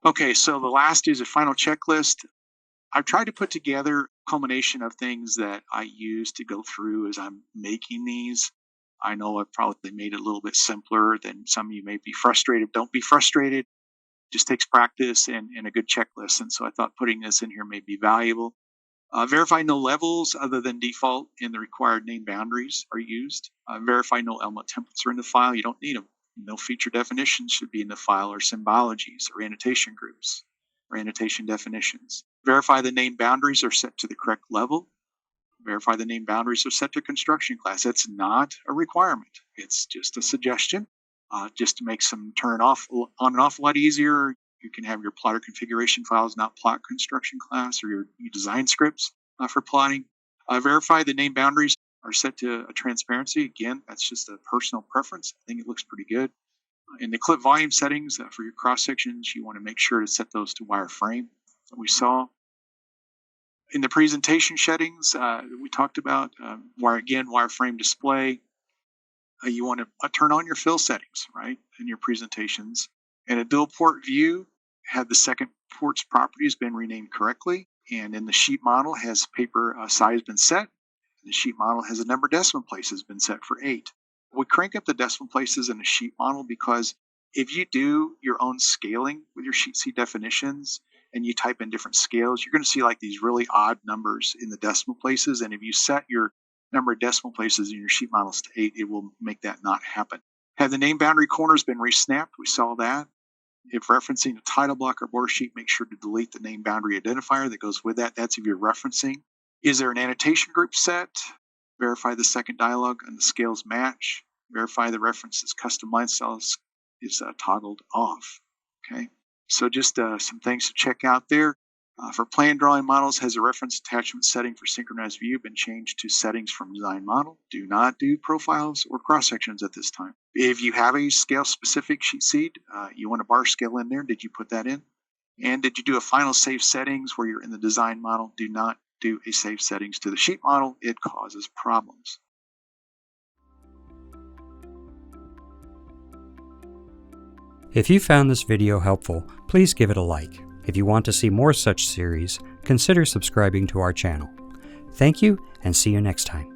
Okay, so the last is a final checklist. I've tried to put together a culmination of things that I use to go through as I'm making these. I know I've probably made it a little bit simpler than some of you may be frustrated. Don't be frustrated. Just takes practice and a good checklist. And so I thought putting this in here may be valuable. Verify no levels other than default in the required name boundaries are used. Verify no element templates are in the file. You don't need them. No feature definitions should be in the file, or symbologies or annotation groups or annotation definitions. Verify the name boundaries are set to the correct level. Verify the name boundaries are set to construction class. That's not a requirement. It's just a suggestion, just to make some turn off on and off a lot easier. You can have your plotter configuration files not plot construction class, or your design scripts for plotting. Verify the name boundaries are set to a transparency. Again, that's just a personal preference. I think it looks pretty good. In the clip volume settings for your cross sections, you want to make sure to set those to wireframe that we saw. In the presentation settings we talked about, wireframe display, you want to turn on your fill settings, right, in your presentations. And a dual port view, had the second port's properties been renamed correctly, and in the sheet model has paper size been set. The sheet model has a number of decimal places been set for 8. We crank up the decimal places in a sheet model because if you do your own scaling with your sheet C definitions and you type in different scales, you're going to see like these really odd numbers in the decimal places. And if you set your number of decimal places in your sheet models to 8, it will make that not happen. Have the name boundary corners been resnapped? We saw that. If referencing a title block or border sheet, make sure to delete the name boundary identifier that goes with that. That's if you're referencing. Is there an annotation group set? Verify the second dialog and the scales match. Verify the references custom line styles is toggled off. Okay, so just some things to check out there. For plan drawing models, has a reference attachment setting for synchronized view been changed to settings from design model? Do not do profiles or cross sections at this time. If you have a scale specific sheet seed, you want a bar scale in there. Did you put that in? And did you do a final save settings where you're in the design model? Do not do a save settings to the sheet model. It causes problems. If you found this video helpful, please give it a like. If you want to see more such series, consider subscribing to our channel. Thank you, and see you next time.